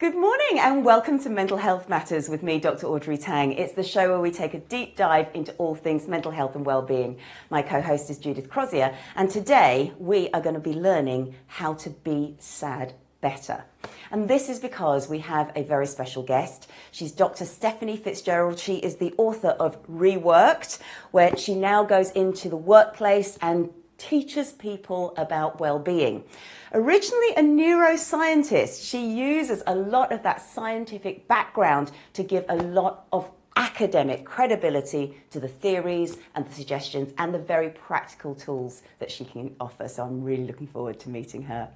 Good morning and welcome to Mental Health Matters with me, Dr Audrey Tang. It's the show where we take a deep dive into all things mental health and well-being. My co-host is Judith Crosier, and today we are going to be learning how to be sad better. And this is because we have a very special guest. She's Dr. Stephanie Fitzgerald. She is the author of Reworked, where she now goes into the workplace and teaches people about well-being. Originally a neuroscientist, she uses a lot of that scientific background to give a lot of academic credibility to the theories and the suggestions and the very practical tools that she can offer. So I'm really looking forward to meeting her.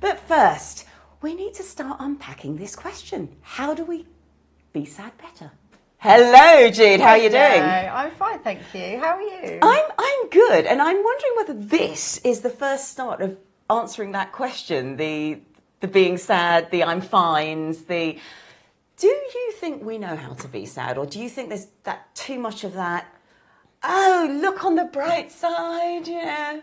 But first, we need to start unpacking this question. How do we be sad better? Hello, Jude. How are you doing? I'm fine, thank you. How are you? I'm good, and I'm wondering whether this is the first start of answering that question, the being sad, the I'm fines, the... Do you think we know how to be sad, or do you think there's that too much of that, oh, look on the bright side, yeah?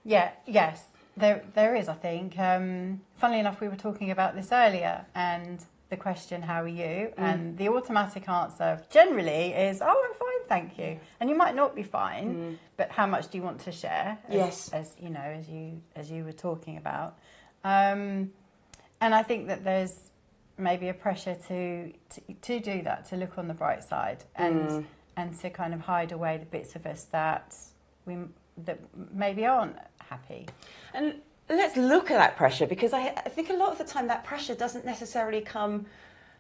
Yes, there is, I think. Funnily enough, we were talking about this earlier, and the question, how are you? And the automatic answer generally is, oh, I'm fine, thank you. And you might not be fine, but how much do you want to share? As you were talking about. And I think that there's maybe a pressure to do that, to look on the bright side and to kind of hide away the bits of us that maybe aren't happy. And let's look at that pressure, because I think a lot of the time that pressure doesn't necessarily come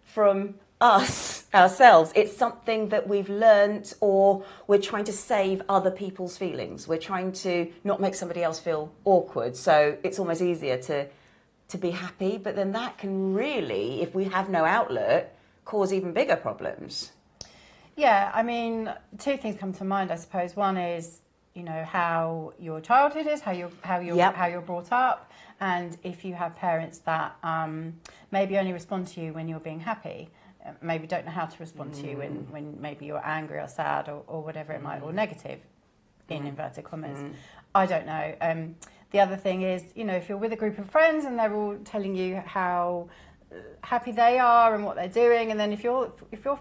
from us ourselves. It's something that we've learnt, or we're trying to save other people's feelings. We're trying to not make somebody else feel awkward. So it's almost easier to be happy. But then that can really, if we have no outlet, cause even bigger problems. Yeah, I mean, two things come to mind, I suppose. One is, you know, how your childhood is, how you're brought up, and if you have parents that maybe only respond to you when you're being happy, maybe don't know how to respond to you when maybe you're angry or sad or whatever it might, or negative, in inverted commas. I don't know. The other thing is, you know, if you're with a group of friends and they're all telling you how happy they are and what they're doing, and then if you're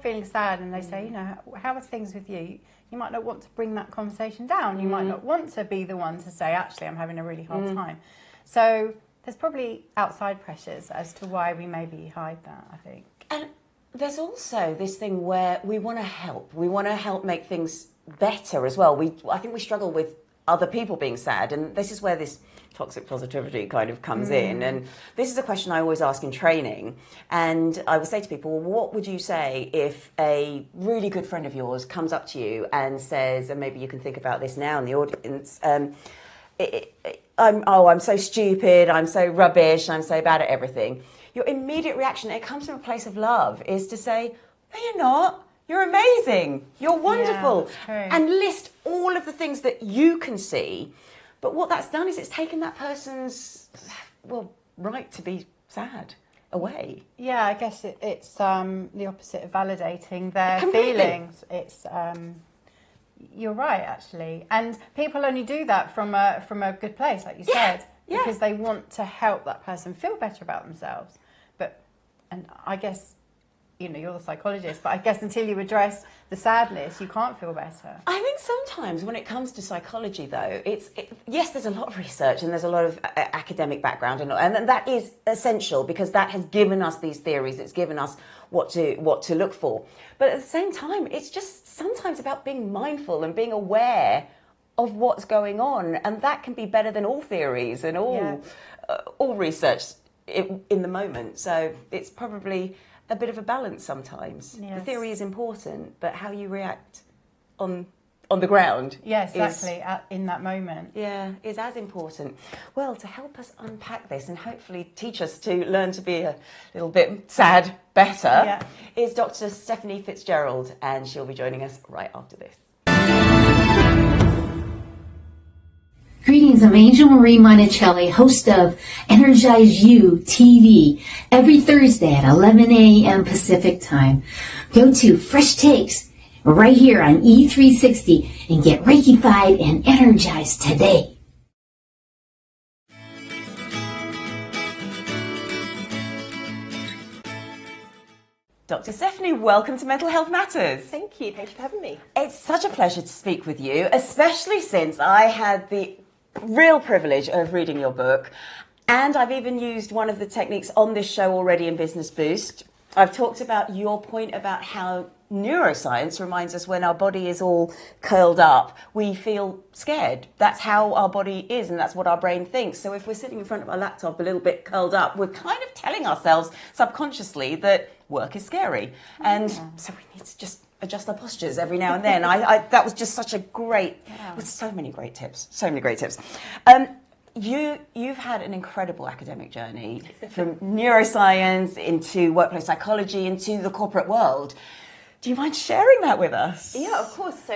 feeling sad and they say, you know, how are things with you? You might not want to bring that conversation down. You might not want to be the one to say, actually, I'm having a really hard time. So there's probably outside pressures as to why we maybe hide that, I think. And there's also this thing where we want to help. We want to help make things better as well. I think we struggle with other people being sad, and this is where this toxic positivity kind of comes in. And this is a question I always ask in training, and I will say to people, well, what would you say if a really good friend of yours comes up to you and says, and maybe you can think about this now in the audience, I'm so stupid, I'm so rubbish, I'm so bad at everything. Your immediate reaction, it comes from a place of love, is to say, no, you're not. You're amazing. You're wonderful. Yeah, and list all of the things that you can see. But what that's done is it's taken that person's, right to be sad away. Yeah, I guess it's the opposite of validating their feelings. It's you're right, actually. And people only do that from a good place, like you said, because they want to help that person feel better about themselves. And I guess, you know, you're the psychologist, but I guess until you address the sadness, you can't feel better. I think sometimes when it comes to psychology, though, yes, there's a lot of research and there's a lot of academic background, and that is essential because that has given us these theories. It's given us what to look for. But at the same time, it's just sometimes about being mindful and being aware of what's going on, and that can be better than all theories and all research in the moment. So it's probably a bit of a balance sometimes. Yes. The theory is important, but how you react on the ground in that moment is as important. Well, to help us unpack this and hopefully teach us to learn to be a little bit sad better is Dr. Stephanie Fitzgerald, and she'll be joining us right after this. Greetings, I'm Angel Marie Monticelli, host of Energize You TV, every Thursday at 11 a.m. Pacific Time. Go to Fresh Takes right here on E360 and get Reiki-fied and energized today. Dr. Stephanie, welcome to Mental Health Matters. Thank you for having me. It's such a pleasure to speak with you, especially since I had the real privilege of reading your book, and I've even used one of the techniques on this show already in Business Boost. I've talked about your point about how neuroscience reminds us when our body is all curled up, we feel scared. That's how our body is, and that's what our brain thinks. So if we're sitting in front of our laptop a little bit curled up, we're kind of telling ourselves subconsciously that work is scary. And so we need to just adjust our postures every now and then. That was just such a great, with so many great tips. You've had an incredible academic journey from neuroscience into workplace psychology into the corporate world. Do you mind sharing that with us? Yeah, of course. So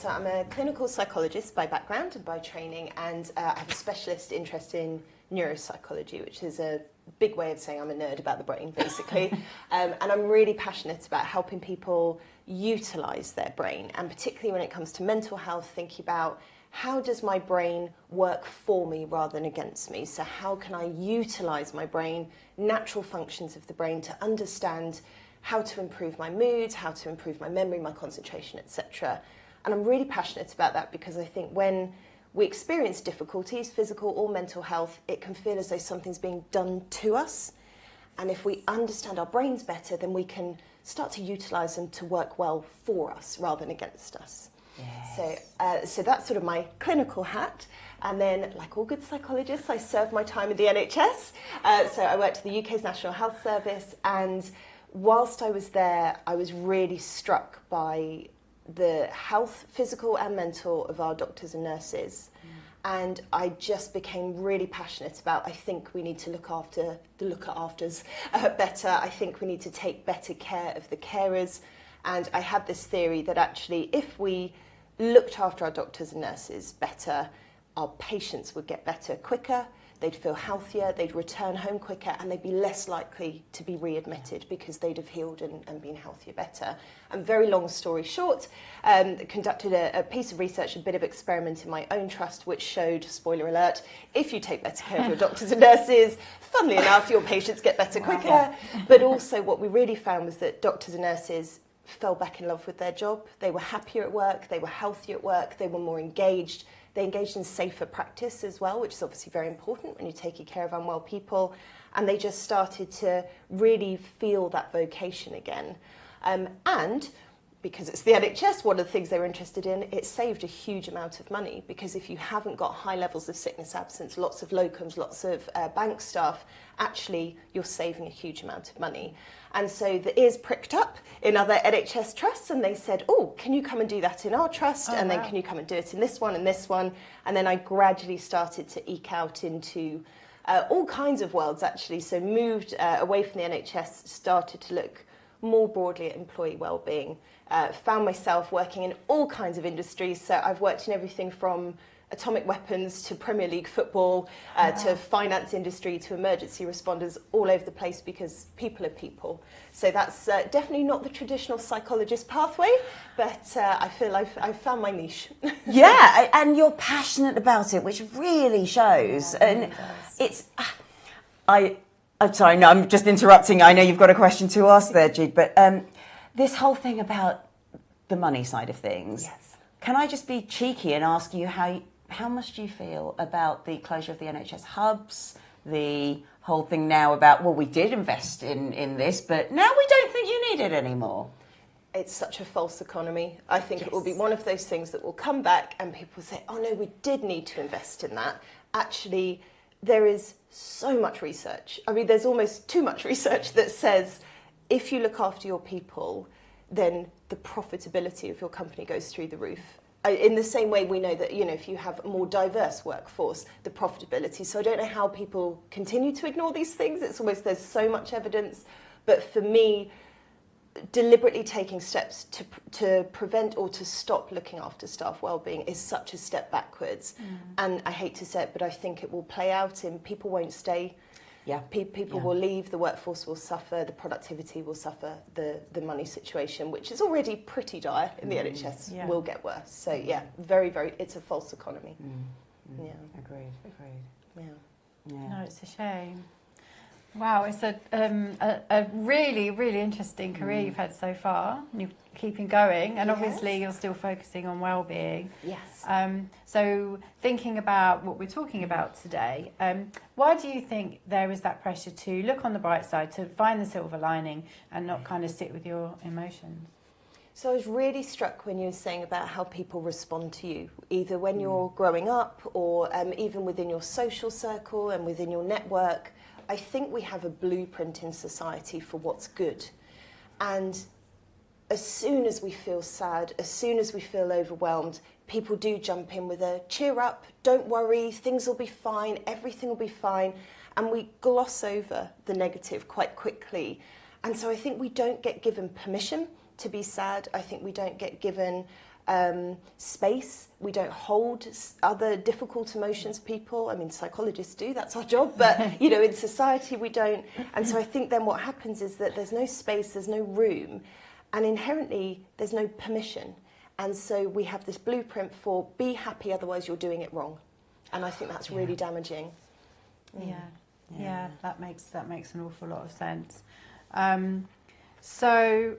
I'm a clinical psychologist by background and by training, and I have a specialist interest in neuropsychology, which is a big way of saying I'm a nerd about the brain, basically. And I'm really passionate about helping people utilise their brain, and particularly when it comes to mental health, thinking about how does my brain work for me rather than against me? So how can I utilise my brain, natural functions of the brain, to understand how to improve my mood, how to improve my memory, my concentration, etc. And I'm really passionate about that because I think when we experience difficulties, physical or mental health, it can feel as though something's being done to us. And if we understand our brains better, then we can start to utilise them to work well for us rather than against us. Yes. So that's sort of my clinical hat. And then, like all good psychologists, I served my time in the NHS. So I worked at the UK's National Health Service, and whilst I was there, I was really struck by the health, physical and mental, of our doctors and nurses. And I just became really passionate about, I think we need to look after the look-afters better. I think we need to take better care of the carers. And I had this theory that actually if we looked after our doctors and nurses better, our patients would get better quicker, they'd feel healthier, they'd return home quicker, and they'd be less likely to be readmitted because they'd have healed and been healthier better. And very long story short, conducted a piece of research, a bit of experiment in my own trust, which showed, spoiler alert, if you take better care of your doctors and nurses, funnily enough, your patients get better quicker. But also what we really found was that doctors and nurses fell back in love with their job. They were happier at work, they were healthier at work, they were more engaged. They engaged in safer practice as well, which is obviously very important when you're taking care of unwell people. And they just started to really feel that vocation again. And because it's the NHS, one of the things they were interested in, it saved a huge amount of money, because if you haven't got high levels of sickness absence, lots of locums, lots of bank staff, actually you're saving a huge amount of money. And so the ears pricked up in other NHS trusts, and they said, oh, can you come and do that in our trust? And then can you come and do it in this one and this one? And then I gradually started to eke out into all kinds of worlds, actually. So moved away from the NHS, started to look more broadly at employee wellbeing. Found myself working in all kinds of industries. So I've worked in everything from atomic weapons to Premier League football, to finance industry, to emergency responders, all over the place, because people are people. So that's definitely not the traditional psychologist pathway, but I feel I've found my niche. Yeah, and you're passionate about it, which really shows. Yeah, and it's, I'm sorry, no, I'm just interrupting. I know you've got a question to ask there, Jude, but this whole thing about the money side of things. Yes. Can I just be cheeky and ask you how much do you feel about the closure of the NHS hubs, the whole thing now about, well, we did invest in this, but now we don't think you need it anymore? It's such a false economy. I think it will be one of those things that will come back and people say, oh no, we did need to invest in that. Actually, there is so much research. I mean, there's almost too much research that says if you look after your people, then the profitability of your company goes through the roof. In the same way we know that, you know, if you have a more diverse workforce, the profitability. So I don't know how people continue to ignore these things. It's almost, there's so much evidence. But for me, deliberately taking steps to prevent or to stop looking after staff wellbeing is such a step backwards. And I hate to say it, but I think it will play out in people won't stay. Yeah. People will leave, the workforce will suffer, the productivity will suffer, the money situation, which is already pretty dire in the NHS, will get worse. So yeah, very, very, it's a false economy. Yeah. Agreed. Yeah. No, it's a shame. Wow, it's a really, really interesting career you've had so far. You're keeping going, and obviously you're still focusing on well-being. Yes. So thinking about what we're talking about today, why do you think there is that pressure to look on the bright side, to find the silver lining and not kind of sit with your emotions? So I was really struck when you were saying about how people respond to you, either when you're growing up or even within your social circle and within your network. I think we have a blueprint in society for what's good. And as soon as we feel sad, as soon as we feel overwhelmed, people do jump in with a cheer up, don't worry, things will be fine, everything will be fine. And we gloss over the negative quite quickly. And so I think we don't get given permission to be sad. I think we don't get given space. We don't hold other difficult emotions, people. I mean, psychologists do, that's our job, but, you know, in society we don't. And so I think then what happens is that there's no space, there's no room, and inherently there's no permission. And so we have this blueprint for be happy, otherwise you're doing it wrong. And I think that's really damaging. Yeah, that makes an awful lot of sense. So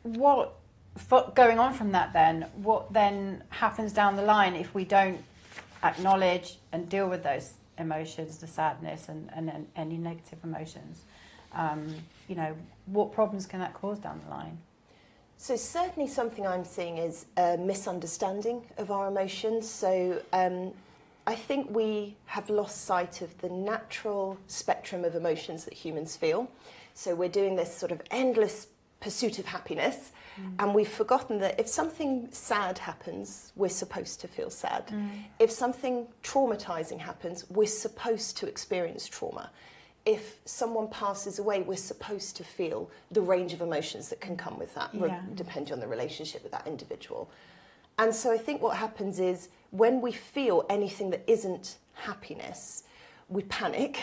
what, going on from that then, what then happens down the line if we don't acknowledge and deal with those emotions, the sadness and any negative emotions? You know, what problems can that cause down the line? So certainly something I'm seeing is a misunderstanding of our emotions. So I think we have lost sight of the natural spectrum of emotions that humans feel. So we're doing this sort of endless pursuit of happiness, and we've forgotten that if something sad happens, we're supposed to feel sad. If something traumatizing happens, we're supposed to experience trauma. If someone passes away, we're supposed to feel the range of emotions that can come with that, depending on the relationship with that individual. And so I think what happens is when we feel anything that isn't happiness, we panic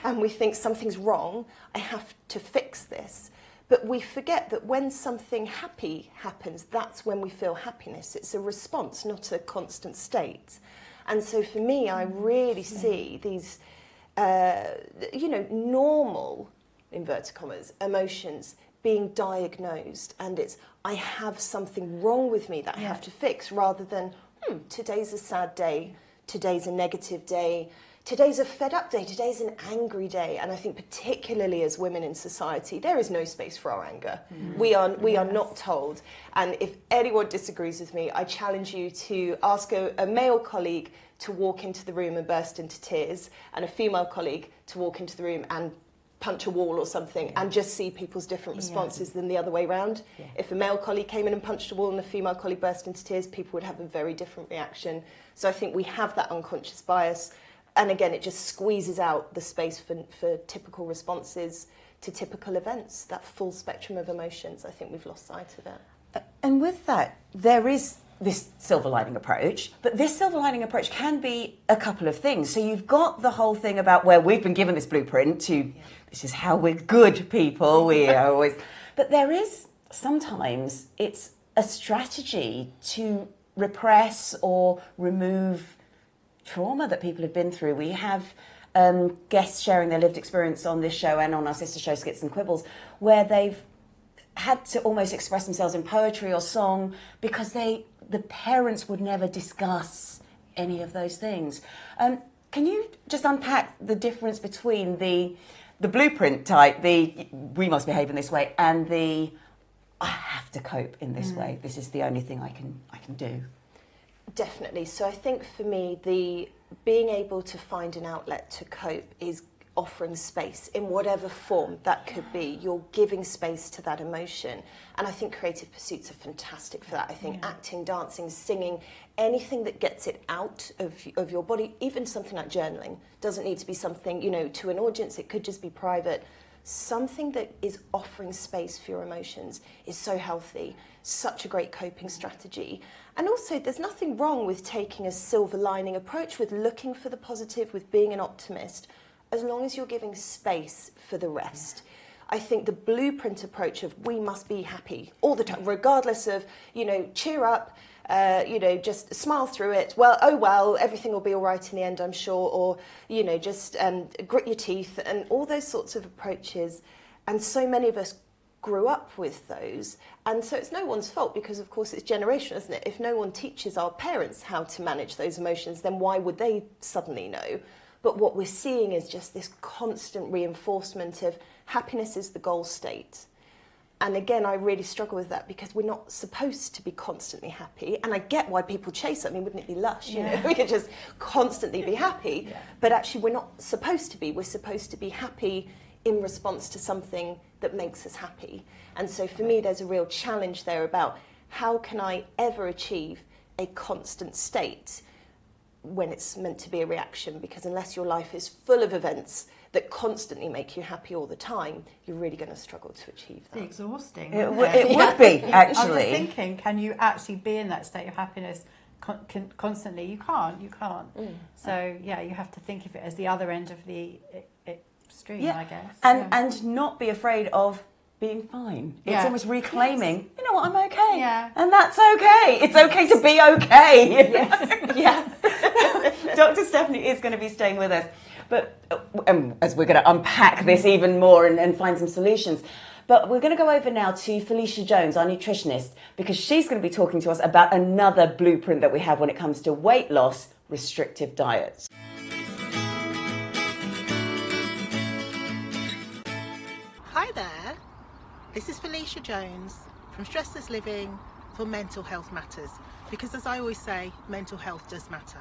and we think something's wrong, I have to fix this. But we forget that when something happy happens, that's when we feel happiness. It's a response, not a constant state. And so for me, I really see these, you know, normal, inverted commas, emotions being diagnosed. And it's, I have something wrong with me that I have to fix, rather than, today's a sad day, today's a negative day, today's a fed up day, today's an angry day. And I think particularly as women in society, there is no space for our anger. We are not told. And if anyone disagrees with me, I challenge you to ask a male colleague to walk into the room and burst into tears, and a female colleague to walk into the room and punch a wall or something, and just see people's different responses than the other way around. If a male colleague came in and punched a wall and a female colleague burst into tears, people would have a very different reaction. So I think we have that unconscious bias. And again, it just squeezes out the space for typical responses to typical events, that full spectrum of emotions. I think we've lost sight of it. And with that, there is this silver lining approach, but this silver lining approach can be a couple of things. So you've got the whole thing about where we've been given this blueprint to, this is how we're good people, we are always, but there is sometimes it's a strategy to repress or remove trauma that people have been through. We have guests sharing their lived experience on this show and on our sister show Skits and Quibbles, where they've had to almost express themselves in poetry or song because the parents would never discuss any of those things. Can you just unpack the difference between the blueprint type, the we must behave in this way, and the I have to cope in this way, this is the only thing I can do? Definitely. So I think for me, the being able to find an outlet to cope is offering space in whatever form that could be. You're giving space to that emotion. And I think creative pursuits are fantastic for that. I think acting, dancing, singing, anything that gets it out of your body, even something like journaling, doesn't need to be something, you know, to an audience. It could just be private. Something that is offering space for your emotions is so healthy, such a great coping strategy. And also, there's nothing wrong with taking a silver lining approach, with looking for the positive, with being an optimist, as long as you're giving space for the rest. I think the blueprint approach of we must be happy all the time, regardless of, you know, cheer up, just smile through it. Well, oh well, everything will be all right in the end, I'm sure. Or, just grit your teeth and all those sorts of approaches. And so many of us grew up with those. And so it's no one's fault because, of course, it's generational, isn't it? If no one teaches our parents how to manage those emotions, then why would they suddenly know? But what we're seeing is just this constant reinforcement of happiness is the goal state. And again, I really struggle with that because we're not supposed to be constantly happy. And I get why people chase it. I mean, wouldn't it be lush? Yeah. We could just constantly be happy. Yeah. But actually, we're not supposed to be. We're supposed to be happy in response to something that makes us happy. And so for me, there's a real challenge there about how can I ever achieve a constant state when it's meant to be a reaction? Because unless your life is full of events that constantly make you happy all the time, you're really going to struggle to achieve that. It's exhausting. It would be, actually. I was just thinking, can you actually be in that state of happiness constantly? You can't. So, you have to think of it as the other end of the extreme, I guess. And not be afraid of being fine. It's almost reclaiming, you know what, I'm okay. Yeah. And that's okay. It's okay to be okay. Yes. Yeah. Dr. Stephanie is going to be staying with us. But as we're going to unpack this even more and find some solutions. But we're going to go over now to Felicia Jones, our nutritionist, because she's going to be talking to us about another blueprint that we have when it comes to weight loss, restrictive diets. Hi there, this is Felicia Jones from Stressless Living for Mental Health Matters, because as I always say, mental health does matter.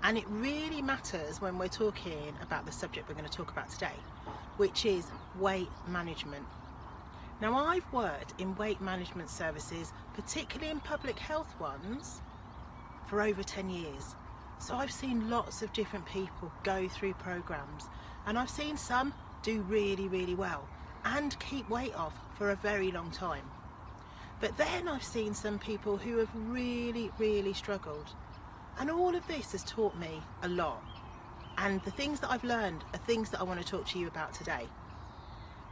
And it really matters when we're talking about the subject we're going to talk about today, which is weight management. Now, I've worked in weight management services, particularly in public health ones, for over 10 years. So I've seen lots of different people go through programs, and I've seen some do really, really well and keep weight off for a very long time. But then I've seen some people who have really, really struggled. And all of this has taught me a lot. And the things that I've learned are things that I want to talk to you about today.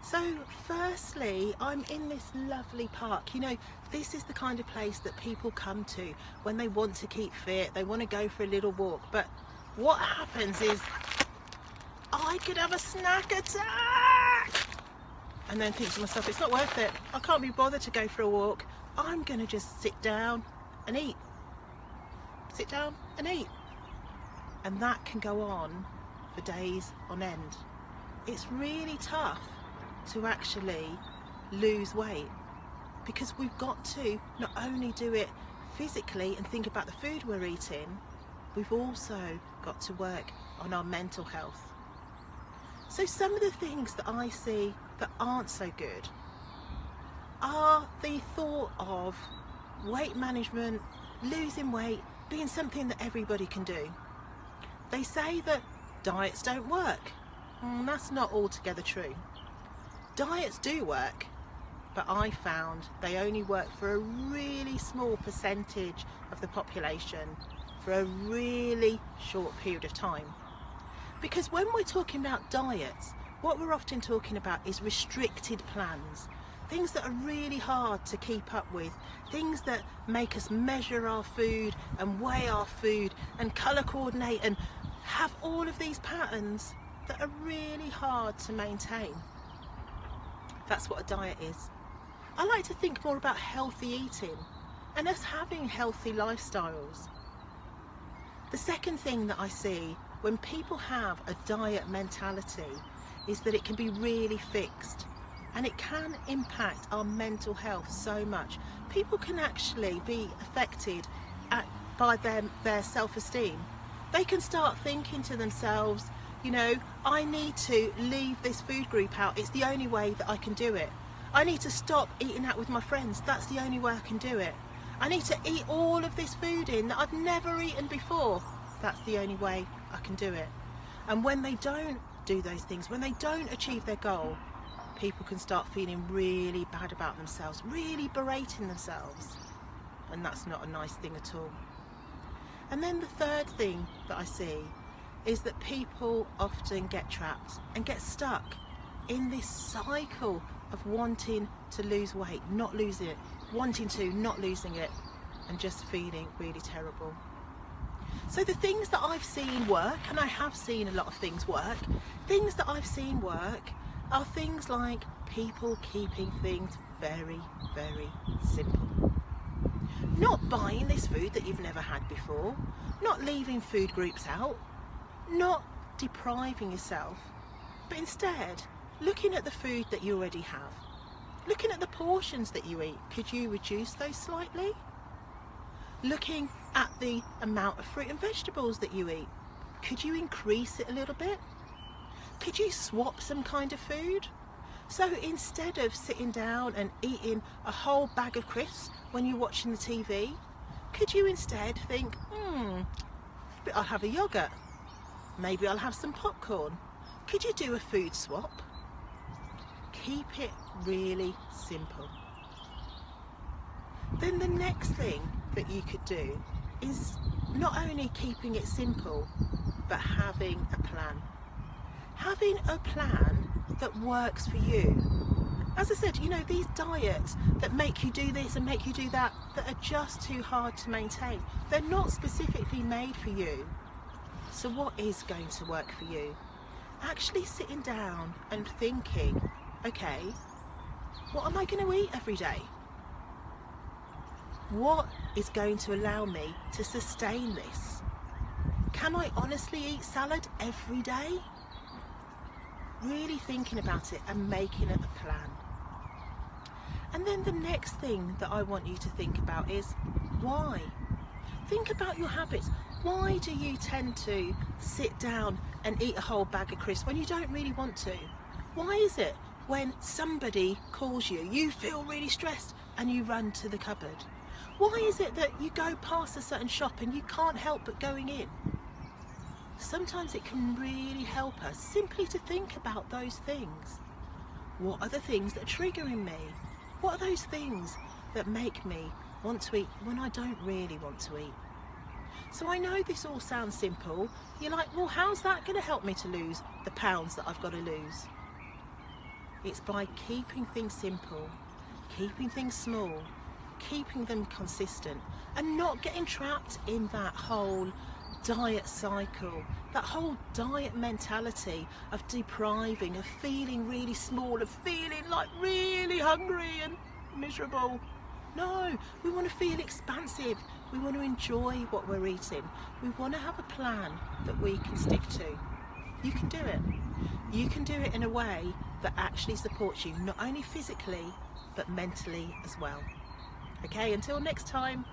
So firstly, I'm in this lovely park. You know, this is the kind of place that people come to when they want to keep fit, they want to go for a little walk. But what happens is, I could have a snack attack! And then think to myself, it's not worth it. I can't be bothered to go for a walk. I'm going to just sit down and eat. Sit down and eat. And that can go on for days on end. It's really tough to actually lose weight because we've got to not only do it physically and think about the food we're eating, we've also got to work on our mental health. So some of the things that I see that aren't so good are the thought of weight management, losing weight, being something that everybody can do. They say that diets don't work. That's not altogether true. Diets do work, but I found they only work for a really small percentage of the population for a really short period of time. Because when we're talking about diets, what we're often talking about is restricted plans. Things that are really hard to keep up with, things that make us measure our food and weigh our food and colour coordinate and have all of these patterns that are really hard to maintain. That's what a diet is. I like to think more about healthy eating and us having healthy lifestyles. The second thing that I see when people have a diet mentality is that it can be really fixed. And it can impact our mental health so much. People can actually be affected by their self-esteem. They can start thinking to themselves, you know, I need to leave this food group out. It's the only way that I can do it. I need to stop eating out with my friends. That's the only way I can do it. I need to eat all of this food in that I've never eaten before. That's the only way I can do it. And when they don't do those things, when they don't achieve their goal, people can start feeling really bad about themselves, really berating themselves. And that's not a nice thing at all. And then the third thing that I see is that people often get trapped and get stuck in this cycle of wanting to lose weight, not losing it, wanting to, not losing it. and just feeling really terrible. So the things that I've seen work, and I have seen a lot of things work, things that I've seen work are things like people keeping things very, very simple. Not buying this food that you've never had before, not leaving food groups out, not depriving yourself, but instead looking at the food that you already have, looking at the portions that you eat. Could you reduce those slightly? Looking at the amount of fruit and vegetables that you eat, could you increase it a little bit? Could you swap some kind of food? So instead of sitting down and eating a whole bag of crisps when you're watching the TV, could you instead think, I'll have a yogurt, maybe I'll have some popcorn. Could you do a food swap? Keep it really simple. Then the next thing that you could do is not only keeping it simple, but having a plan. Having a plan that works for you. As I said, you know, these diets that make you do this and make you do that, that are just too hard to maintain, they're not specifically made for you. So what is going to work for you? Actually sitting down and thinking, okay, what am I going to eat every day? What is going to allow me to sustain this? Can I honestly eat salad every day? Really thinking about it and making it a plan. And then the next thing that I want you to think about is why? Think about your habits. Why do you tend to sit down and eat a whole bag of crisps when you don't really want to? Why is it when somebody calls you, you feel really stressed and you run to the cupboard? Why is it that you go past a certain shop and you can't help but going in? Sometimes it can really help us simply to think about those things. What are the things that are triggering me? What are those things that make me want to eat when I don't really want to eat? So I know this all sounds simple. You're like, well, how's that going to help me to lose the pounds that I've got to lose? It's by keeping things simple, keeping things small, keeping them consistent, and not getting trapped in that whole diet cycle, that whole diet mentality of depriving, of feeling really small, of feeling like really hungry and miserable. No, we want to feel expansive. We want to enjoy what we're eating. We want to have a plan that we can stick to. You can do it. You can do it in a way that actually supports you, not only physically, but mentally as well. Okay, until next time,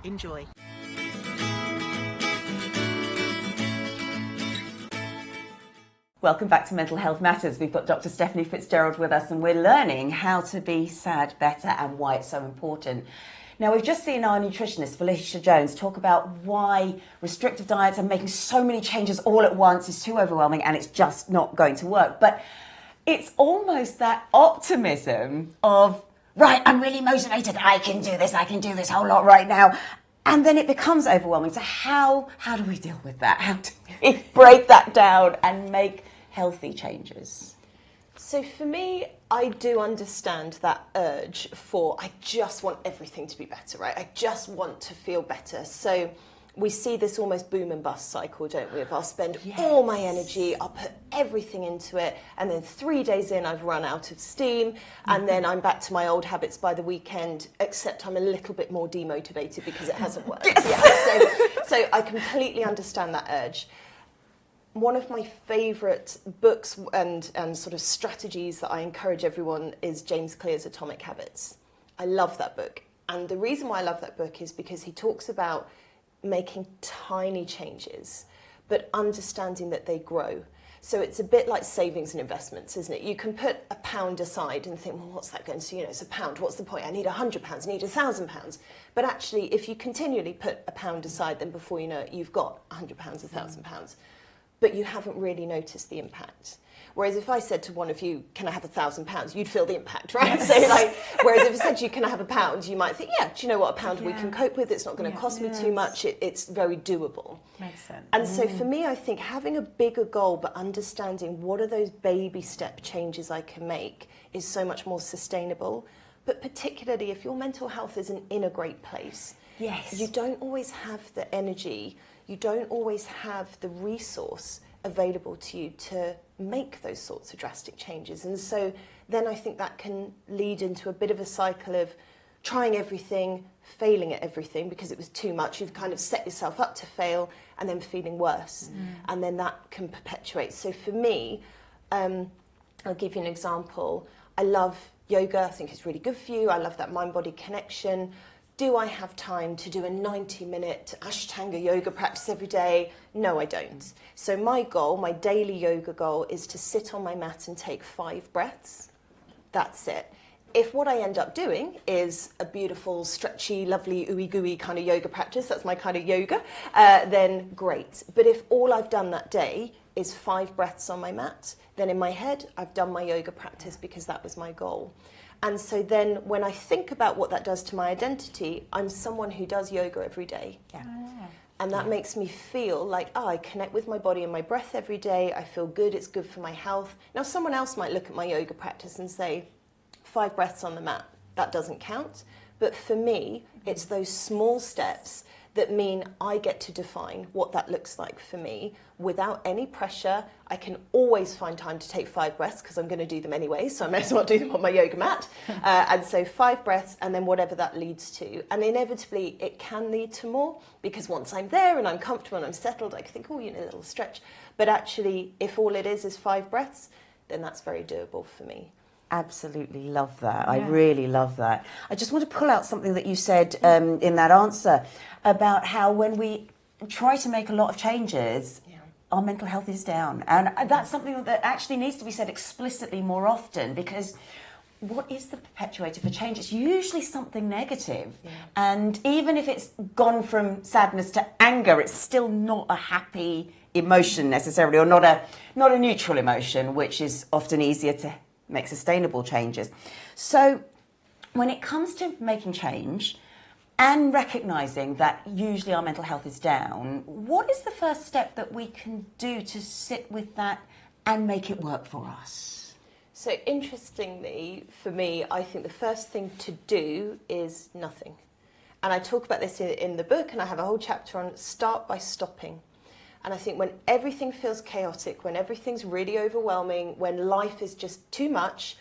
enjoy. Welcome back to Mental Health Matters. We've got Dr. Stephanie Fitzgerald with us, and we're learning how to be sad better and why it's so important. Now, we've just seen our nutritionist, Felicia Jones, talk about why restrictive diets and making so many changes all at once is too overwhelming and it's just not going to work. But it's almost that optimism of, right, I'm really motivated, I can do this whole lot right now. And then it becomes overwhelming. So how do we deal with that? How do we break that down and make healthy changes? So for me, I do understand that urge for, I just want everything to be better, right? I just want to feel better. So we see this almost boom and bust cycle, don't we? If I'll spend all my energy, I'll put everything into it, and then 3 days in, I've run out of steam, and then I'm back to my old habits by the weekend, except I'm a little bit more demotivated because it hasn't worked. So I completely understand that urge. One of my favourite books and sort of strategies that I encourage everyone is James Clear's Atomic Habits. I love that book. And the reason why I love that book is because he talks about making tiny changes, but understanding that they grow. So it's a bit like savings and investments, isn't it? You can put £1 aside and think, well, what's that going to, it's £1, what's the point? I need £100, I need £1,000. But actually, if you continually put £1 aside, then before you know it, you've got £100, £1,000. But you haven't really noticed the impact. Whereas if I said to one of you, can I have £1,000, you'd feel the impact, right? Yes. So whereas if I said to you, can I have £1, you might think, yeah, do you know what, £1 we can cope with, it's not going to cost me too much, it's very doable. Makes sense. And so for me, I think having a bigger goal, but understanding what are those baby step changes I can make is so much more sustainable. But particularly if your mental health isn't in a great place, Yes. You don't always have the energy, you don't always have the resource available to you to make those sorts of drastic changes. And so then I think that can lead into a bit of a cycle of trying everything, failing at everything because it was too much. You've kind of set yourself up to fail and then feeling worse. And then that can perpetuate. So for me, I'll give you an example. I love yoga. I think it's really good for you. I love that mind-body connection. Do I have time to do a 90-minute Ashtanga yoga practice every day? No, I don't. So my goal, my daily yoga goal, is to sit on my mat and take 5 breaths. That's it. If what I end up doing is a beautiful, stretchy, lovely, ooey-gooey kind of yoga practice, that's my kind of yoga, then great. But if all I've done that day is 5 breaths on my mat, then in my head, I've done my yoga practice because that was my goal. And so then when I think about what that does to my identity, I'm someone who does yoga every day. Yeah. And that makes me feel like, I connect with my body and my breath every day. I feel good. It's good for my health. Now, someone else might look at my yoga practice and say, 5 breaths on the mat, that doesn't count. But for me, it's those small steps that mean I get to define what that looks like for me without any pressure. I can always find time to take 5 breaths because I'm going to do them anyway, so I may as well do them on my yoga mat. And so 5 breaths and then whatever that leads to. And inevitably it can lead to more because once I'm there and I'm comfortable and I'm settled, I can think, a little stretch. But actually, if all it is 5 breaths, then that's very doable for me. Absolutely love that. I really love that. I just want to pull out something that you said in that answer about how when we try to make a lot of changes, our mental health is down. And that's something that actually needs to be said explicitly more often, because what is the perpetuator for change? It's usually something negative. And even if it's gone from sadness to anger, it's still not a happy emotion necessarily, or not a neutral emotion, which is often easier to make sustainable changes. So when it comes to making change and recognising that usually our mental health is down, what is the first step that we can do to sit with that and make it work for us? So interestingly, for me, I think the first thing to do is nothing. And I talk about this in the book, and I have a whole chapter on start by stopping. And I think when everything feels chaotic, when everything's really overwhelming, when life is just too much,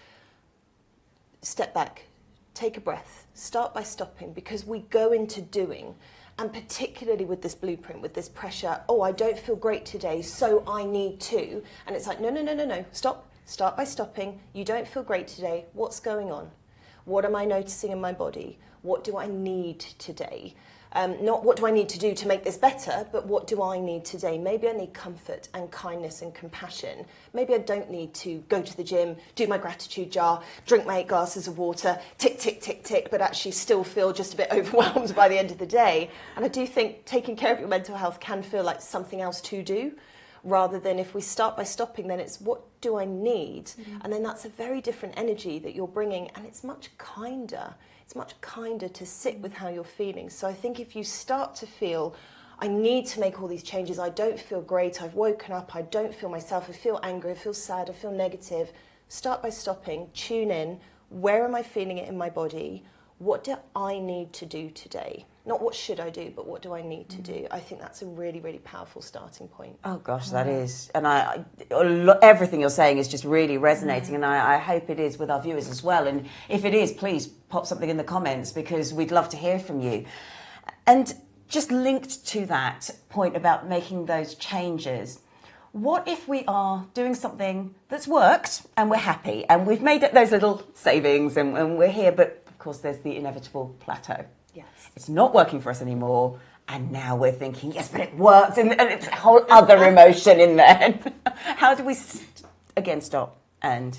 step back, take a breath, start by stopping, because we go into doing. And particularly with this blueprint, with this pressure, I don't feel great today, so I need to. And it's like, no, stop, start by stopping. You don't feel great today. What's going on? What am I noticing in my body? What do I need today? Not what do I need to do to make this better, but what do I need today? Maybe I need comfort and kindness and compassion. Maybe I don't need to go to the gym, do my gratitude jar, drink my 8 glasses of water, tick, tick, tick, tick, but actually still feel just a bit overwhelmed by the end of the day. And I do think taking care of your mental health can feel like something else to do, rather than if we start by stopping, then it's what do I need? And then that's a very different energy that you're bringing, and it's much kinder. It's much kinder to sit with how you're feeling. So I think if you start to feel, I need to make all these changes, I don't feel great, I've woken up, I don't feel myself, I feel angry, I feel sad, I feel negative, start by stopping, tune in, where am I feeling it in my body? What do I need to do today? Not what should I do, but what do I need to do? I think that's a really, really powerful starting point. Oh gosh, that is. And everything you're saying is just really resonating, and I hope it is with our viewers as well. And if it is, please pop something in the comments, because we'd love to hear from you. And just linked to that point about making those changes, what if we are doing something that's worked and we're happy and we've made those little savings and we're here, but of course there's the inevitable plateau. Yes. It's not working for us anymore, and now we're thinking, yes, but it works, and it's a whole other emotion in there. How do we, stop and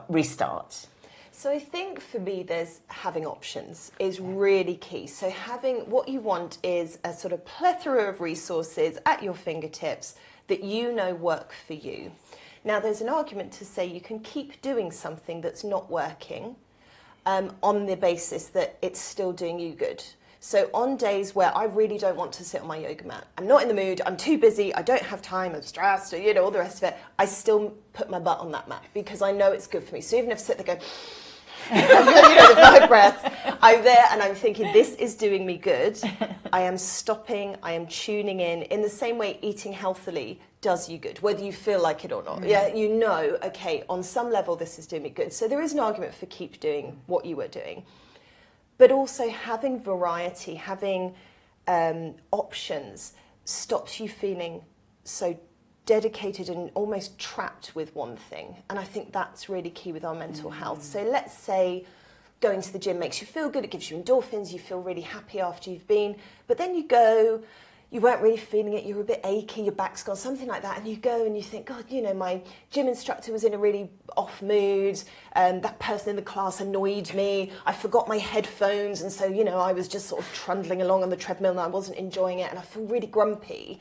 restart? So I think for me, there's having options is really key. So having what you want is a sort of plethora of resources at your fingertips that you know work for you. Now, there's an argument to say you can keep doing something that's not working on the basis that it's still doing you good. So on days where I really don't want to sit on my yoga mat, I'm not in the mood, I'm too busy, I don't have time, I'm stressed, all the rest of it, I still put my butt on that mat because I know it's good for me. So even if I sit there going, the 5 breaths. I'm there and I'm thinking, this is doing me good. I am stopping, I am tuning in the same way eating healthily does you good, whether you feel like it or not. Yeah, you know, okay, on some level this is doing me good. So there is an argument for keep doing what you were doing. But also having variety, having options stops you feeling so dedicated and almost trapped with one thing. And I think that's really key with our mental health. So let's say going to the gym makes you feel good, it gives you endorphins, you feel really happy after you've been, but then you go, you weren't really feeling it, you're a bit achy, your back's gone, something like that, and you go and you think, God, you know, my gym instructor was in a really off mood, that person in the class annoyed me, I forgot my headphones, and so, you know, I was just sort of trundling along on the treadmill and I wasn't enjoying it, and I feel really grumpy.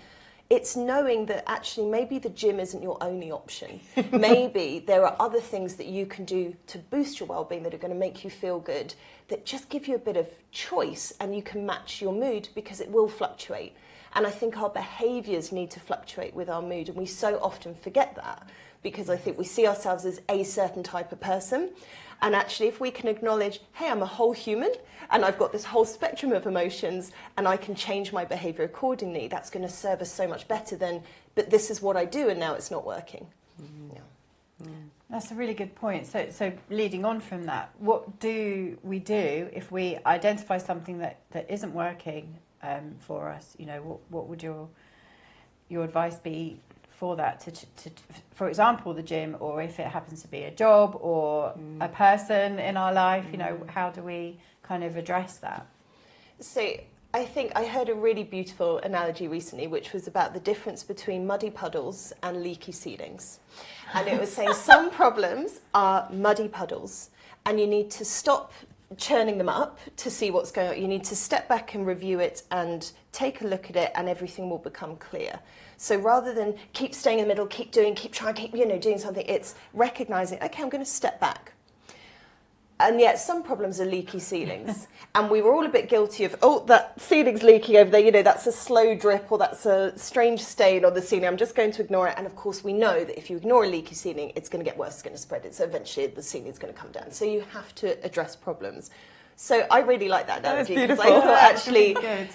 It's knowing that actually maybe the gym isn't your only option. Maybe there are other things that you can do to boost your well-being that are going to make you feel good, that just give you a bit of choice, and you can match your mood because it will fluctuate. And I think our behaviours need to fluctuate with our mood, and we so often forget that because I think we see ourselves as a certain type of person. And actually, if we can acknowledge, hey, I'm a whole human and I've got this whole spectrum of emotions and I can change my behaviour accordingly, that's going to serve us so much better than, but this is what I do and now it's not working. Yeah. That's a really good point. So leading on from that, what do we do if we identify something that isn't working for us? You know, what would your advice be for that, to for example, the gym, or if it happens to be a job or a person in our life, you know, how do we kind of address that? So I think I heard a really beautiful analogy recently, which was about the difference between muddy puddles and leaky ceilings. And it was saying some problems are muddy puddles and you need to stop churning them up to see what's going on. You need to step back and review it and take a look at it, and everything will become clear. So rather than keep staying in the middle, keep trying, keep doing something, it's recognizing, okay, I'm going to step back. And yet some problems are leaky ceilings. And we were all a bit guilty of, oh, that ceiling's leaking over there, you know, that's a slow drip or that's a strange stain on the ceiling, I'm just going to ignore it. And of course we know that if you ignore a leaky ceiling, it's going to get worse, it's going to spread it. So eventually the ceiling's going to come down. So you have to address problems. So I really like that analogy. That's beautiful. I thought actually, good.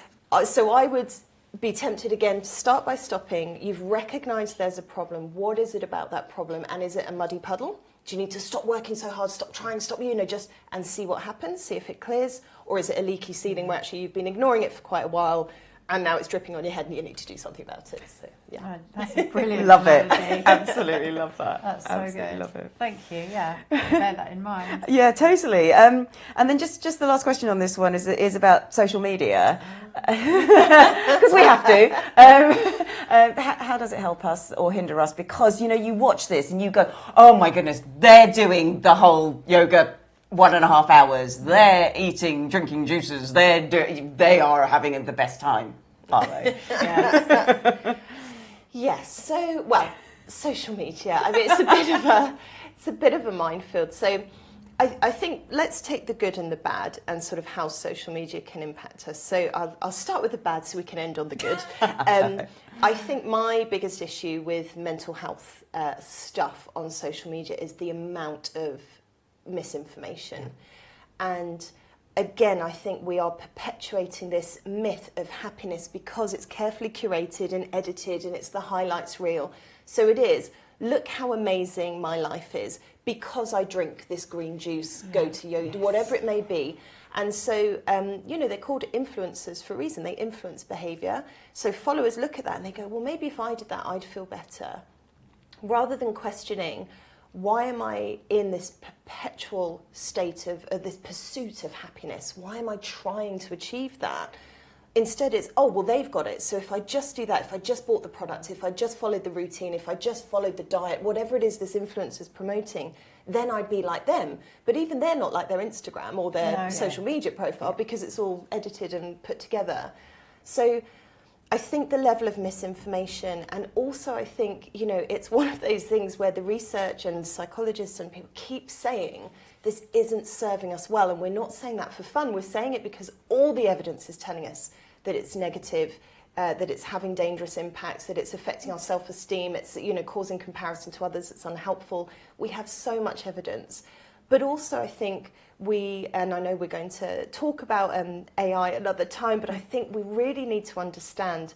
So I would be tempted again to start by stopping. You've recognised there's a problem. What is it about that problem? And is it a muddy puddle? Do you need to stop working so hard, stop trying, stop, just and see what happens, see if it clears? Or is it a leaky ceiling where actually you've been ignoring it for quite a while and now it's dripping on your head and you need to do something about it? So, yeah. That's a brilliant Love it. analogy. Absolutely love that. That's so Absolutely good. love it. Thank you. Yeah, bear that in mind. Yeah, totally. And then just the last question on this one is about social media, because we have to. How does it help us or hinder us? Because, you watch this and you go, oh my goodness, they're doing the whole yoga 1.5 hours. They're eating, drinking juices. They are having the best time, are they? Yes. Yes. So, well, social media. I mean, it's a bit of a minefield. So, I think let's take the good and the bad and sort of how social media can impact us. So I'll start with the bad so we can end on the good. I think my biggest issue with mental health stuff on social media is the amount of misinformation. And again, I think we are perpetuating this myth of happiness because it's carefully curated and edited and it's the highlights reel. So it is, look how amazing my life is because I drink this green juice, go to yoga, whatever it may be. And so, they're called influencers for a reason. They influence behaviour. So followers look at that and they go, well, maybe if I did that, I'd feel better. Rather than questioning, why am I in this perpetual state of this pursuit of happiness? Why am I trying to achieve that? Instead it's, oh, well, they've got it. So if I just do that, if I just bought the product, if I just followed the routine, if I just followed the diet, whatever it is this influencer's promoting, then I'd be like them. But even they're not like their Instagram or their social media profile because it's all edited and put together. So I think the level of misinformation, and also I think, it's one of those things where the research and psychologists and people keep saying this isn't serving us well, and we're not saying that for fun. We're saying it because all the evidence is telling us that it's negative, that it's having dangerous impacts, that it's affecting our self-esteem, it's causing comparison to others, it's unhelpful. We have so much evidence. But also I think and I know we're going to talk about AI another time, but I think we really need to understand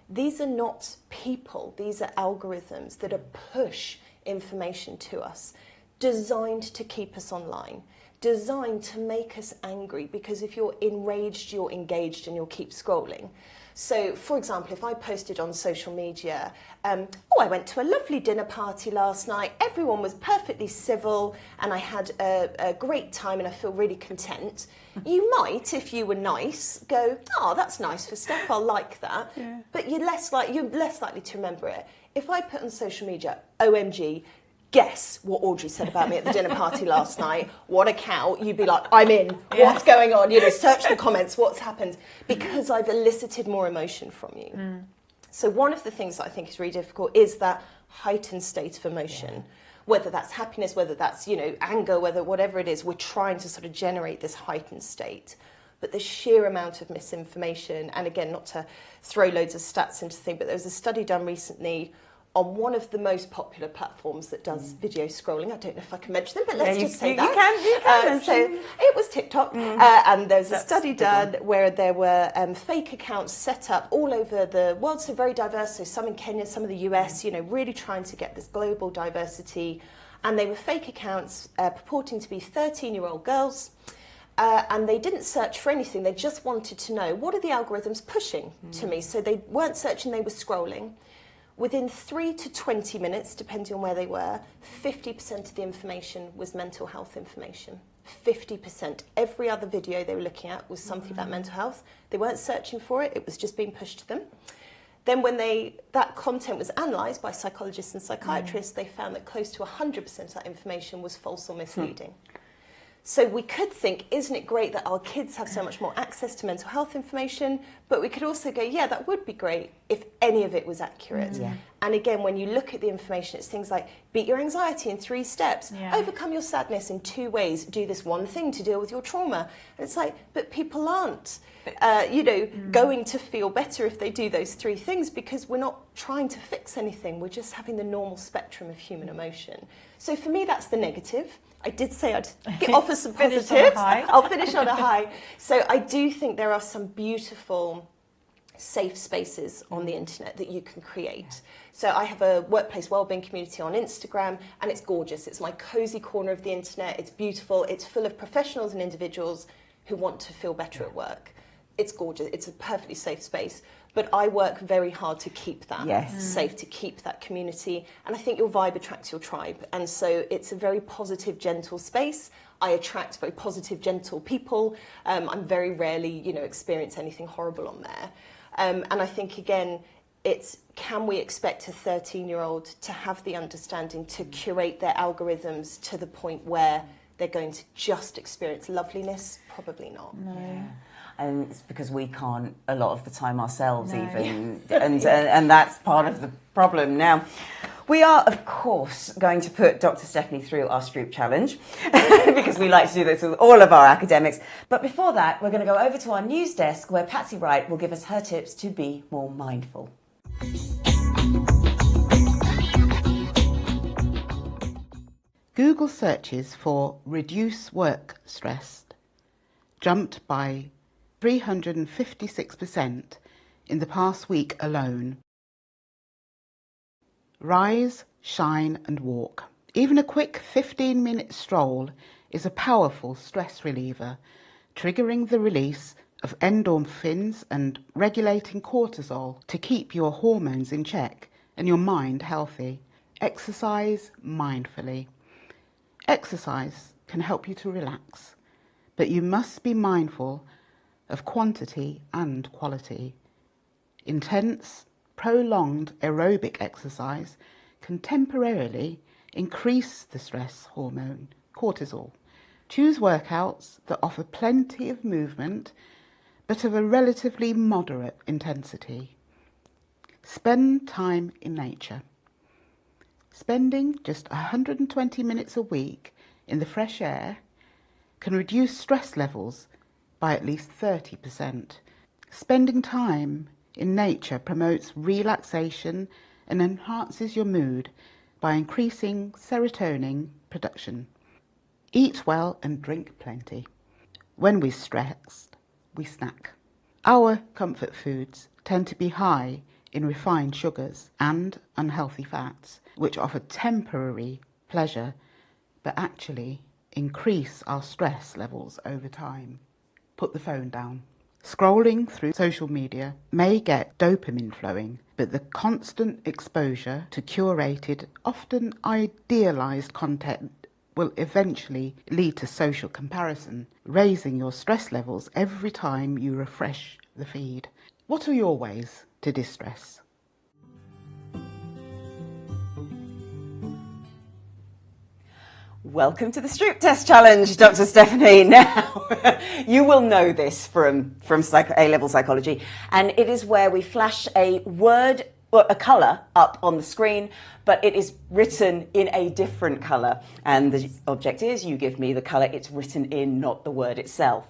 these are not people, these are algorithms that are push information to us, designed to keep us online, designed to make us angry, because if you're enraged, you're engaged and you'll keep scrolling. So, for example, if I posted on social media, I went to a lovely dinner party last night, everyone was perfectly civil and I had a great time and I feel really content, you might, if you were nice, go, oh, that's nice for Steph, I'll like that. Yeah. But you're less likely to remember it. If I put on social media, OMG, guess what Audrey said about me at the dinner party last night, what a cow, you'd be like, I'm in, what's going on, search the comments, what's happened, because I've elicited more emotion from you. So one of the things that I think is really difficult is that heightened state of emotion, whether that's happiness, whether that's, anger, whatever it is, we're trying to sort of generate this heightened state. But the sheer amount of misinformation, and again, not to throw loads of stats into the thing, but there was a study done recently on one of the most popular platforms that does video scrolling. I don't know if I can mention them, but let's just say that. You can. So it was TikTok, and there's a study done where there were fake accounts set up all over the world, so very diverse, so some in Kenya, some in the US, really trying to get this global diversity. And they were fake accounts purporting to be 13-year-old girls, and they didn't search for anything. They just wanted to know, what are the algorithms pushing to me? So they weren't searching, they were scrolling. Within 3 to 20 minutes, depending on where they were, 50% of the information was mental health information. 50%. Every other video they were looking at was something about mental health. They weren't searching for it, it was just being pushed to them. Then when that content was analysed by psychologists and psychiatrists, they found that close to 100% of that information was false or misleading. So we could think, isn't it great that our kids have so much more access to mental health information? But we could also go, yeah, that would be great if any of it was accurate. And again, when you look at the information, it's things like beat your anxiety in 3 steps, overcome your sadness in 2 ways, do this one thing to deal with your trauma. And it's like, but people aren't, going to feel better if they do those 3 things, because we're not trying to fix anything. We're just having the normal spectrum of human emotion. So for me, that's the negative. I did say I'd offer some positives. I'll finish on a high. So I do think there are some beautiful safe spaces on the internet that you can create. So I have a workplace wellbeing community on Instagram, and it's gorgeous. It's my cozy corner of the internet. It's beautiful. It's full of professionals and individuals who want to feel better at work. It's gorgeous. It's a perfectly safe space. But I work very hard to keep that safe, to keep that community. And I think your vibe attracts your tribe. And so it's a very positive, gentle space. I attract very positive, gentle people. I'm very rarely, experience anything horrible on there. And I think, again, can we expect a 13-year-old to have the understanding to curate their algorithms to the point where they're going to just experience loveliness? Probably not. No. Yeah. And it's because we can't a lot of the time ourselves even, and that's part of the problem. Now, we are, of course, going to put Dr. Stephanie through our Stroop challenge because we like to do this with all of our academics. But before that, we're going to go over to our news desk where Patsy Wright will give us her tips to be more mindful. Google searches for reduce work stress jumped by 356% in the past week alone. Rise, shine and walk. Even a quick 15-minute stroll is a powerful stress reliever, triggering the release of endorphins and regulating cortisol to keep your hormones in check and your mind healthy. Exercise mindfully. Exercise can help you to relax, but you must be mindful of quantity and quality. Intense, prolonged aerobic exercise can temporarily increase the stress hormone, cortisol. Choose workouts that offer plenty of movement, but of a relatively moderate intensity. Spend time in nature. Spending just 120 minutes a week in the fresh air can reduce stress levels by at least 30%. Spending time in nature promotes relaxation and enhances your mood by increasing serotonin production. Eat well and drink plenty. When we're stressed, we snack. Our comfort foods tend to be high in refined sugars and unhealthy fats, which offer temporary pleasure, but actually increase our stress levels over time. Put the phone down. Scrolling through social media may get dopamine flowing, but the constant exposure to curated, often idealized content will eventually lead to social comparison, raising your stress levels every time you refresh the feed. What are your ways to distress? Welcome to the Stroop Test Challenge, Dr. Stephanie. Now, you will know this from A-level psychology, and it is where we flash a word or a colour up on the screen, but it is written in a different colour. And the object is you give me the colour it's written in, not the word itself.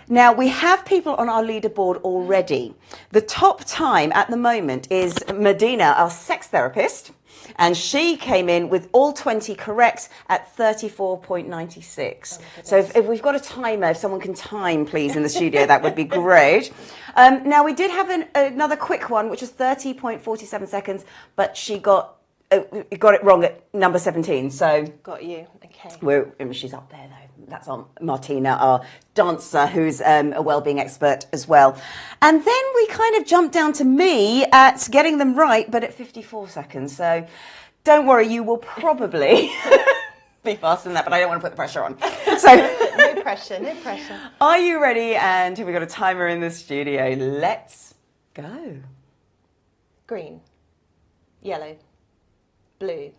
Now, we have people on our leaderboard already. The top time at the moment is Medina, our sex therapist, and she came in with all 20 correct at 34.96. So if we've got a timer, if someone can time, please, in the studio, that would be great. Now, we did have another quick one, which was 30.47 seconds, but she got it wrong at number 17. So Got you. Okay. She's up there, though. That's on Martina, our dancer, who's a wellbeing expert as well. And then we kind of jumped down to me at getting them right, but at 54 seconds. So don't worry, you will probably be faster than that, but I don't want to put the pressure on. So No pressure, no pressure. Are you ready? And have we got a timer in the studio? Let's go. Green, yellow, blue,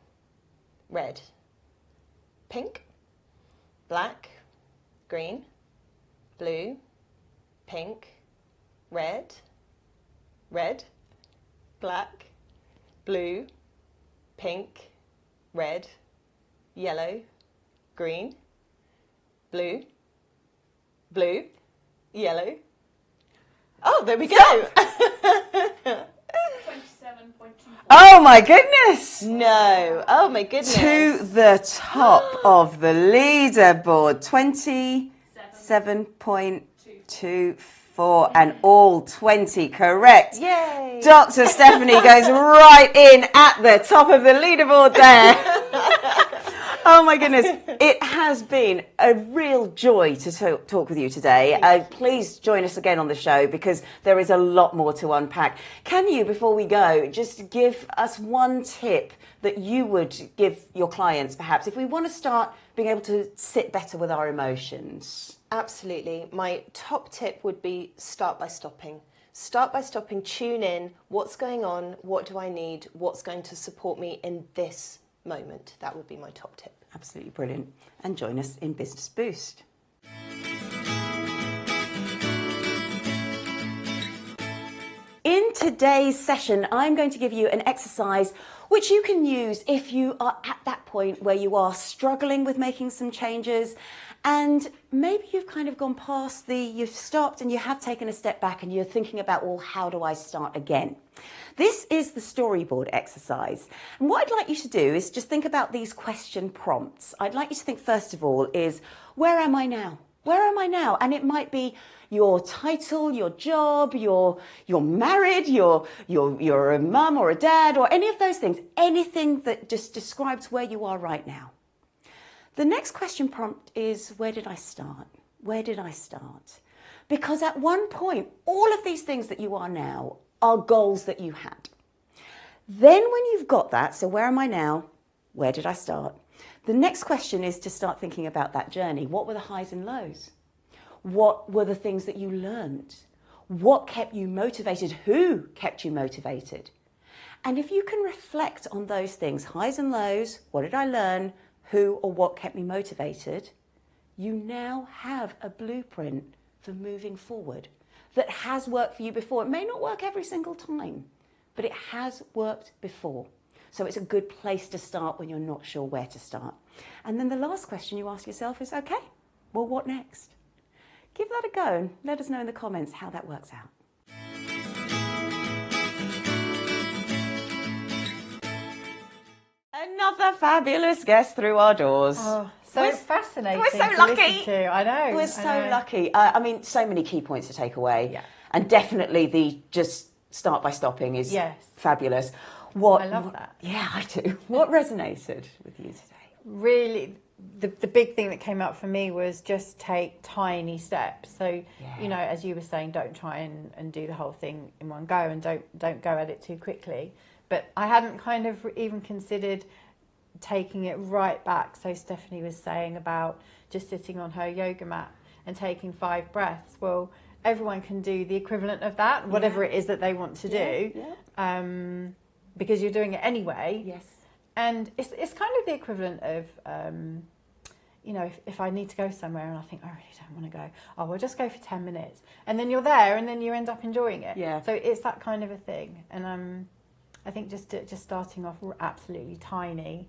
red, pink, black, green, blue, pink, red, black, blue, pink, red, yellow, green, blue, yellow. Oh, there we go. 27.2. Oh my goodness! No. Oh my goodness. To the top of the leaderboard, 27.24 and all 20 correct. Yay. Dr. Stephanie goes right in at the top of the leaderboard there. Oh my goodness. It has been a real joy to talk with you today. Please join us again on the show because there is a lot more to unpack. Can you, before we go, just give us one tip that you would give your clients, perhaps, if we want to start being able to sit better with our emotions? Absolutely. My top tip would be start by stopping. Start by stopping, tune in, what's going on, what do I need, what's going to support me in this moment. That would be my top tip. Absolutely brilliant. And join us in Business Boost. In today's session, I'm going to give you an exercise which you can use if you are at that point where you are struggling with making some changes and maybe you've kind of gone past you've stopped and you have taken a step back and you're thinking about, well, how do I start again? This is the storyboard exercise. And what I'd like you to do is just think about these question prompts. I'd like you to think, first of all, is where am I now? Where am I now? And it might be your title, your job, you're married, you're a mum or a dad, or any of those things. Anything that just describes where you are right now. The next question prompt is, where did I start? Where did I start? Because at one point, all of these things that you are now are goals that you had. Then when you've got that, so where am I now? Where did I start? The next question is to start thinking about that journey. What were the highs and lows? What were the things that you learned? What kept you motivated? Who kept you motivated? And if you can reflect on those things, highs and lows, what did I learn? Who or what kept me motivated? You now have a blueprint for moving forward that has worked for you before. It may not work every single time, but it has worked before. So it's a good place to start when you're not sure where to start. And then the last question you ask yourself is, okay, well, what next? Give that a go and let us know in the comments how that works out. Another fabulous guest through our doors. Oh, so fascinating. We're so to lucky. listen to. I know. We're so lucky. I mean, so many key points to take away. Yeah. And definitely the just start by stopping is Yes. fabulous. I love that. Yeah, I do. What resonated with you today? Really, the big thing that came up for me was just take tiny steps. So, you know, as you were saying, don't try and do the whole thing in one go, and don't go at it too quickly. But I hadn't kind of even considered taking it right back. So Stephanie was saying about just sitting on her yoga mat and taking 5 breaths. Well, everyone can do the equivalent of that, whatever it is that they want to do, because you're doing it anyway. Yes. And it's kind of the equivalent of, you know, if I need to go somewhere and I think, I really don't want to go, oh, we'll just go for 10 minutes. And then you're there and then you end up enjoying it. Yeah. So it's that kind of a thing. And I think just starting off absolutely tiny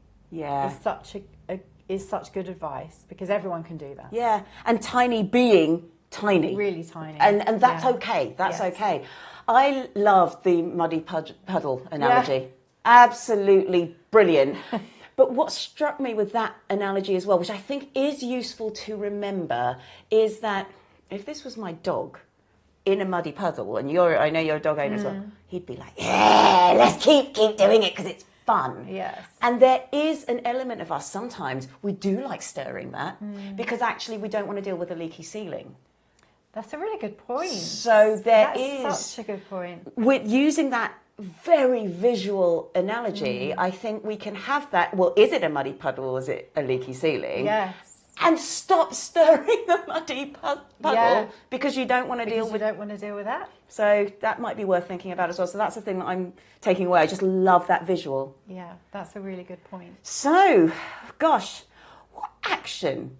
is such good advice, because everyone can do that. Yeah, and tiny being tiny. Really tiny. And that's okay. That's okay. I love the muddy puddle analogy. Yeah. Absolutely brilliant. But what struck me with that analogy as well, which I think is useful to remember, is that if this was my dog in a muddy puddle, and I know you're a dog owner as well, he'd be like, yeah, let's keep doing it because it's fun. Yes. And there is an element of us, sometimes we do like stirring that, because actually we don't want to deal with a leaky ceiling. That's a really good point. So That's such a good point. With using that very visual analogy, I think we can have that, well, is it a muddy puddle or is it a leaky ceiling? Yes. And stop stirring the muddy puddle because you don't want to deal with that. So that might be worth thinking about as well. So that's the thing that I'm taking away. I just love that visual. Yeah, that's a really good point. So, gosh, what action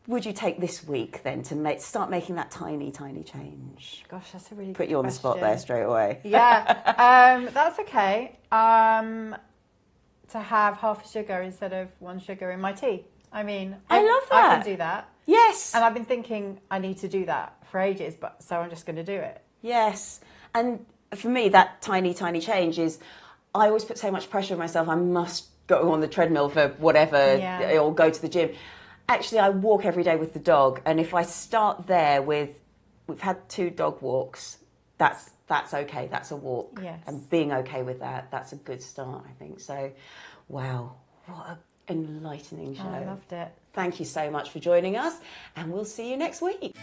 would you take this week then to start making that tiny change? Gosh, that's a really Put good you on the spot there straight away. Yeah, that's okay. To have half a sugar instead of 1 sugar in my tea. I mean, I love that. I can do that. Yes. And I've been thinking I need to do that for ages, so I'm just going to do it. Yes. And for me, that tiny change is, I always put so much pressure on myself. I must go on the treadmill for whatever, or go to the gym. Actually, I walk every day with the dog. And if I start there we've had 2 dog walks, that's okay. That's a walk. Yes. And being okay with that, that's a good start, I think. So, wow, what an enlightening show. I loved it. Thank you so much for joining us, and we'll see you next week.